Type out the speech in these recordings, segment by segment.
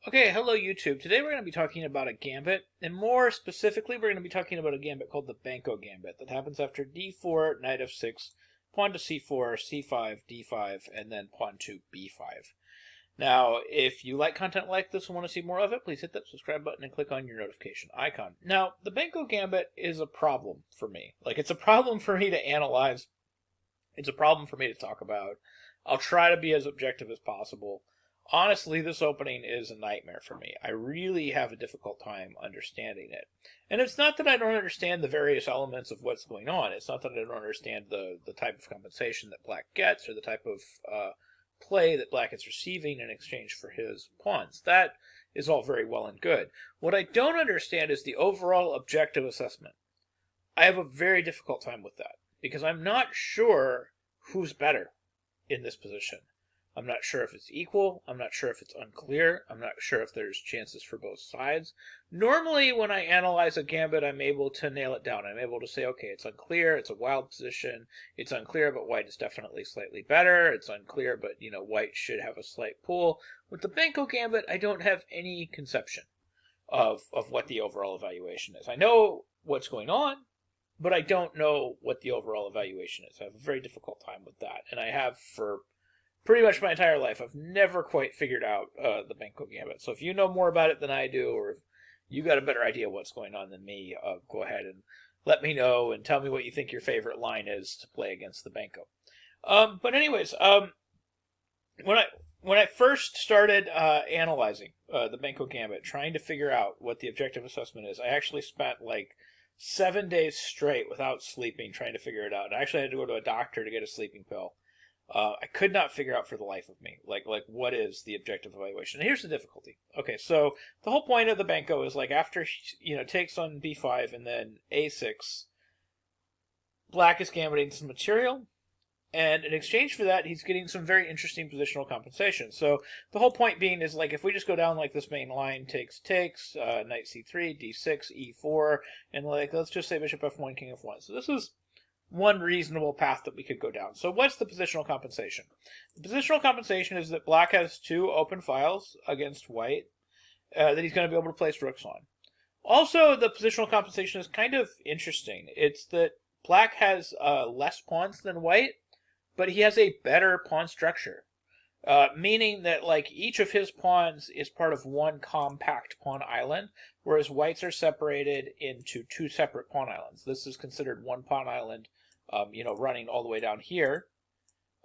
Okay, hello YouTube. Today we're going to be talking about a gambit, and more specifically, we're going to be talking about a gambit called the Benko gambit that happens after d4, knight f6, pawn to c4, c5, d5, and then pawn to b5. Now, if you like content like this and want to see more of it, please hit that subscribe button and click on your notification icon. Now, the Benko gambit is a problem for me. It's a problem for me to analyze. It's a problem for me to talk about. I'll try to be as objective as possible. Honestly, this opening is a nightmare for me. I really have a difficult time understanding it. And it's not that I don't understand the various elements of what's going on. It's not that I don't understand the type of compensation that Black gets or the type of play that Black is receiving in exchange for his pawns. That is all very well and good. What I don't understand is the overall objective assessment. I have a very difficult time with that because I'm not sure who's better in this position. I'm not sure if it's equal. I'm not sure if it's unclear. I'm not sure if there's chances for both sides. Normally, when I analyze a gambit, I'm able to nail it down. I'm able to say, okay, it's unclear. It's a wild position. It's unclear, but white is definitely slightly better. It's unclear, but, white should have a slight pull. With the Benko gambit, I don't have any conception of what the overall evaluation is. I know what's going on, but I don't know what the overall evaluation is. I have a very difficult time with that, and I have for pretty much my entire life. I've never quite figured out the Benko gambit. So if you know more about it than I do, or if you got a better idea what's going on than me, go ahead and let me know and tell me what you think your favorite line is to play against the Benko. But anyways, when I first started analyzing the Benko gambit, trying to figure out what the objective assessment is, I actually spent like 7 days straight without sleeping trying to figure it out. I actually had to go to a doctor to get a sleeping pill. I could not figure out for the life of me, what is the objective evaluation. And here's the difficulty. Okay, so the whole point of the Benko is after, takes on b5 and then a6, Black is gambiting some material, and in exchange for that, he's getting some very interesting positional compensation. So the whole point being is if we just go down this main line, takes, knight c3, d6, e4, and let's just say bishop f1, king f1. So this is one reasonable path that we could go down. So what's the positional compensation? The positional compensation is that Black has two open files against white that he's going to be able to place rooks on. Also, the positional compensation is kind of interesting. It's that Black has less pawns than white, but he has a better pawn structure. Meaning that each of his pawns is part of one compact pawn island, whereas whites are separated into two separate pawn islands. This is considered one pawn island, running all the way down here.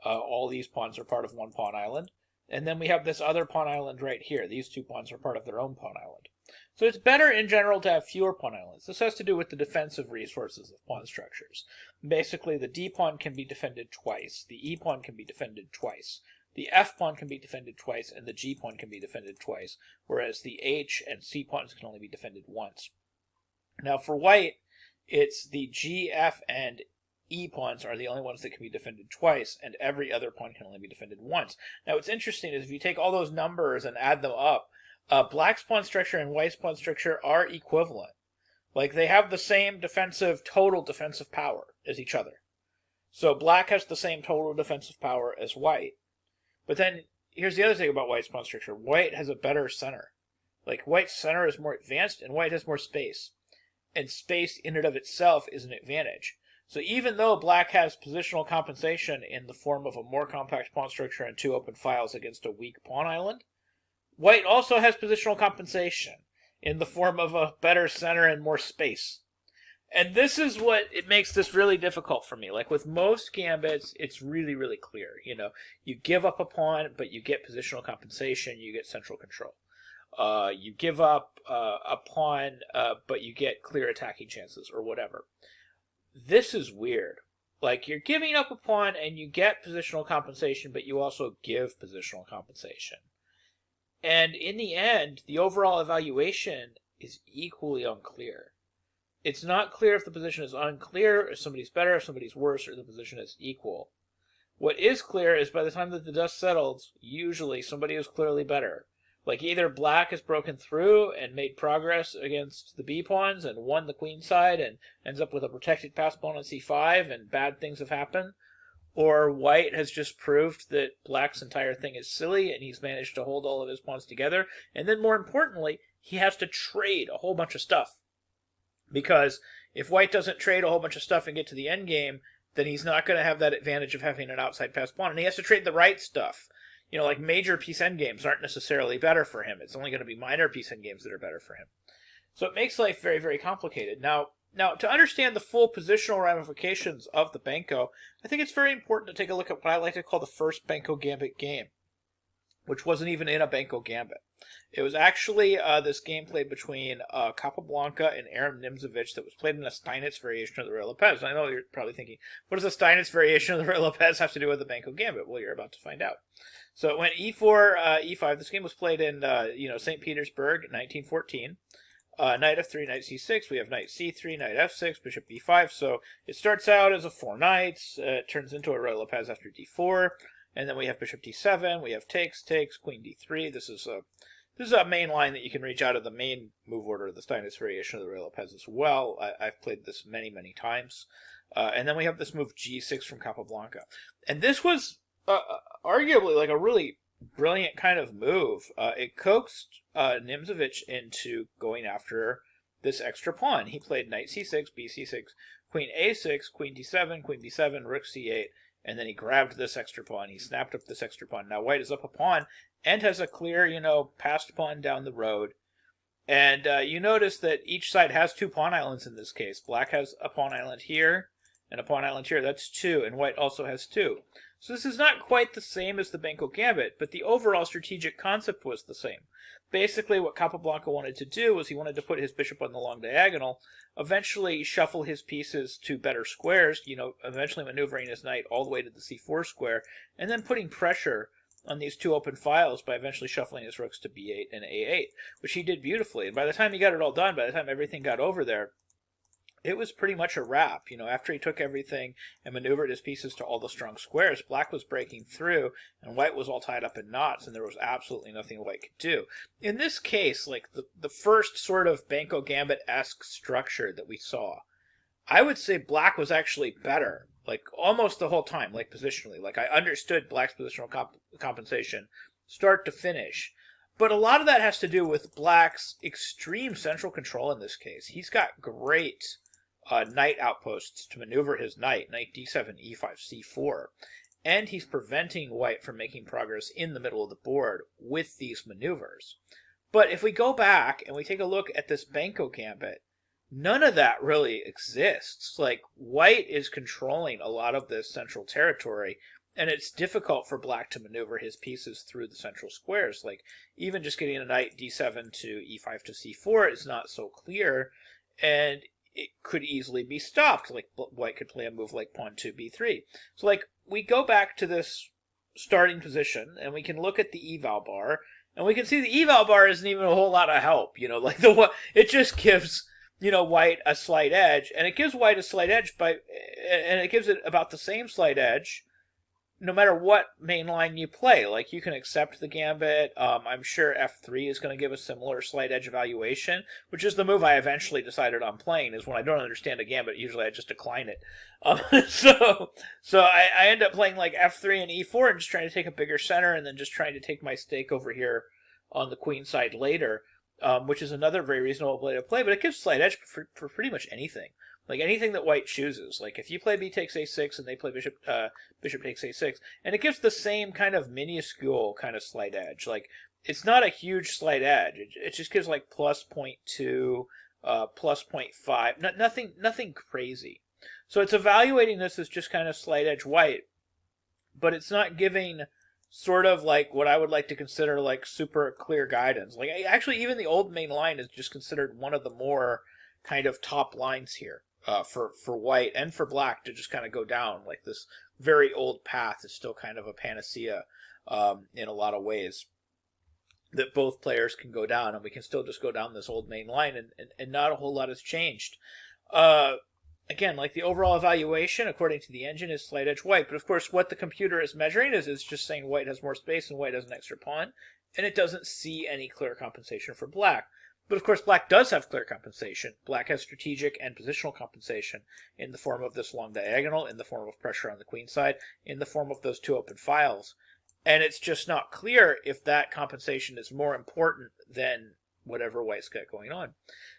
All these pawns are part of one pawn island. And then we have this other pawn island right here. These two pawns are part of their own pawn island. So it's better in general to have fewer pawn islands. This has to do with the defensive resources of pawn structures. Basically, the d pawn can be defended twice. The e pawn can be defended twice. The f pawn can be defended twice, and the g pawn can be defended twice, whereas the h and c pawns can only be defended once. Now for white, it's the g, f, and e pawns are the only ones that can be defended twice, and every other pawn can only be defended once. Now what's interesting is if you take all those numbers and add them up, Black's pawn structure and white's pawn structure are equivalent. They have the same total defensive power as each other. So Black has the same total defensive power as white. But then, here's the other thing about white's pawn structure. White has a better center. White's center is more advanced, and white has more space. And space in and of itself is an advantage. So even though Black has positional compensation in the form of a more compact pawn structure and two open files against a weak pawn island, white also has positional compensation in the form of a better center and more space. And this is what it makes this really difficult for me. With most gambits, it's really, really clear. You give up a pawn, but you get positional compensation, you get central control. You give up a pawn, but you get clear attacking chances, or whatever. This is weird. You're giving up a pawn, and you get positional compensation, but you also give positional compensation. And in the end, the overall evaluation is equally unclear. It's not clear if the position is unclear, if somebody's better, if somebody's worse, or the position is equal. What is clear is by the time that the dust settles, usually somebody is clearly better. Either Black has broken through and made progress against the b-pawns and won the queen side and ends up with a protected pass pawn on c5 and bad things have happened, or white has just proved that black's entire thing is silly and he's managed to hold all of his pawns together. And then more importantly, he has to trade a whole bunch of stuff. Because if white doesn't trade a whole bunch of stuff and get to the end game, then he's not going to have that advantage of having an outside pass pawn. And he has to trade the right stuff. Like major piece endgames aren't necessarily better for him. It's only going to be minor piece endgames that are better for him. So it makes life very, very complicated. Now, to understand the full positional ramifications of the Benko, I think it's very important to take a look at what I like to call the first Benko Gambit game, which wasn't even in a Benko Gambit. It was actually this game played between Capablanca and Aram Nimzovich that was played in a Steinitz variation of the Rey Lopez. I know you're probably thinking, what does a Steinitz variation of the Rey Lopez have to do with the Benko Gambit? Well, you're about to find out. So it went e4, e5. This game was played in St. Petersburg in 1914. Knight f3, knight c6. We have knight c3, knight f6, bishop b5. So it starts out as a 4 knights. It turns into a Rey Lopez after d4. And then we have bishop d7. We have takes, queen d3. This is a main line that you can reach out of the main move order of the Steinitz variation of the Rey Lopez as well. I've played this many, many times. And then we have this move g6 from Capablanca. And this was arguably like a really brilliant kind of move. It coaxed Nimzovich into going after this extra pawn. He played knight c6, bc6, queen a6, queen d7, queen b7, rook c8, and then he grabbed this extra pawn. He snapped up this extra pawn. Now white is up a pawn and has a clear, passed pawn down the road. And you notice that each side has 2 pawn islands in this case. Black has a pawn island here and a pawn island here. That's 2, and white also has 2. So this is not quite the same as the Benko Gambit, but the overall strategic concept was the same. Basically, what Capablanca wanted to do was he wanted to put his bishop on the long diagonal, eventually shuffle his pieces to better squares, eventually maneuvering his knight all the way to the c4 square, and then putting pressure on these 2 open files by eventually shuffling his rooks to b8 and a8, which he did beautifully. And by the time he got it all done, by the time everything got over there, it was pretty much a wrap. After he took everything and maneuvered his pieces to all the strong squares, black was breaking through, and white was all tied up in knots, and there was absolutely nothing white could do. In this case, like the first sort of Benko Gambit-esque structure that we saw, I would say black was actually better, like almost the whole time, like positionally. Like I understood black's positional compensation start to finish. But a lot of that has to do with black's extreme central control in this case. He's got great knight outposts to maneuver his knight d7, e5, c4. And he's preventing white from making progress in the middle of the board with these maneuvers. But if we go back and we take a look at this Benko Gambit, none of that really exists. Like, white is controlling a lot of this central territory, and it's difficult for black to maneuver his pieces through the central squares. Like, even just getting a knight d7 to e5 to c4 is not so clear, and it could easily be stopped. Like, white could play a move like pawn to b3. So, like, we go back to this starting position, and we can look at the eval bar, and we can see the eval bar isn't even a whole lot of help. Like, it just gives white a slight edge, and it gives white a slight edge and it gives it about the same slight edge no matter what main line you play. Like, you can accept the gambit. I'm sure f3 is going to give a similar slight edge evaluation, which is the move I eventually decided on playing. Is when I don't understand a gambit, usually I just decline it. So I end up playing like f3 and e4 and just trying to take a bigger center, and then just trying to take my stake over here on the queen side later. Which is another very reasonable way to play, but it gives slight edge for pretty much anything. Like, anything that white chooses. Like, if you play b takes a6 and they play bishop takes a6, and it gives the same kind of minuscule kind of slight edge. Like, it's not a huge slight edge. It just gives, like, plus 0.2, plus 0.5. Nothing crazy. So it's evaluating this as just kind of slight edge white, but it's not giving sort of like what I would like to consider like super clear guidance. Like, actually, even the old main line is just considered one of the more kind of top lines here for white and for black to just kind of go down. Like, this very old path is still kind of a panacea in a lot of ways that both players can go down, and we can still just go down this old main line, and not a whole lot has changed. Again, like, the overall evaluation, according to the engine, is slight edge white. But, of course, what the computer is measuring is it's just saying white has more space and white has an extra pawn. And it doesn't see any clear compensation for black. But of course, black does have clear compensation. Black has strategic and positional compensation in the form of this long diagonal, in the form of pressure on the queen side, in the form of those two open files. And it's just not clear if that compensation is more important than whatever white's got going on.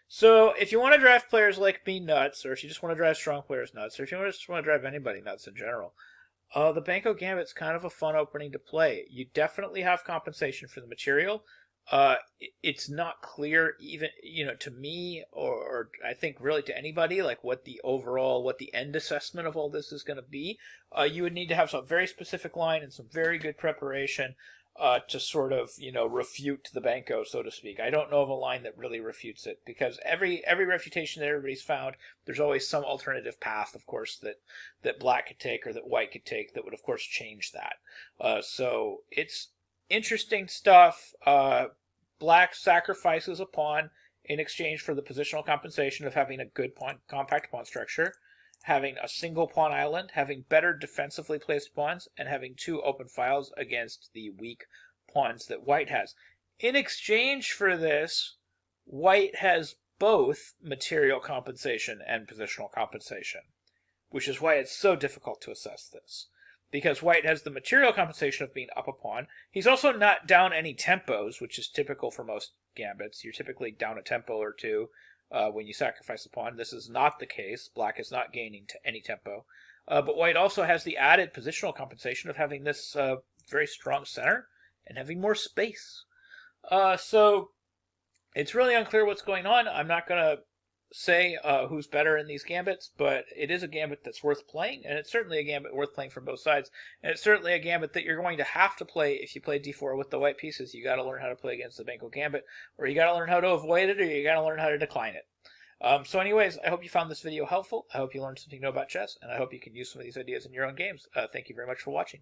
So if you want to drive players like me nuts, or if you just want to drive strong players nuts, or if you just want to drive anybody nuts in general, the Benko Gambit's kind of a fun opening to play. You definitely have compensation for the material. It's not clear even, to me, or I think really to anybody, like what the end assessment of all this is going to be. You would need to have some very specific line and some very good preparation to sort of, refute the Benko, so to speak. I don't know of a line that really refutes it, because every refutation that everybody's found, there's always some alternative path, of course, that black could take or that white could take that would, of course, change that. So it's interesting stuff. Black sacrifices a pawn in exchange for the positional compensation of having a good compact pawn structure, having a single pawn island, having better defensively placed pawns, and having two open files against the weak pawns that white has. In exchange for this, white has both material compensation and positional compensation, which is why it's so difficult to assess this. Because white has the material compensation of being up a pawn. He's also not down any tempos, which is typical for most gambits. You're typically down a tempo or two when you sacrifice a pawn. This is not the case. Black is not gaining any tempo. But white also has the added positional compensation of having this very strong center and having more space. So it's really unclear what's going on. I'm not going to say who's better in these gambits, but it is a gambit that's worth playing, and it's certainly a gambit worth playing from both sides, and it's certainly a gambit that you're going to have to play if you play d4 with the white pieces. You got to learn how to play against the Benko gambit, or you got to learn how to avoid it, or you got to learn how to decline it. So anyways, I hope you found this video helpful. I hope you learned something new about chess, and I hope you can use some of these ideas in your own games. Thank you very much for watching.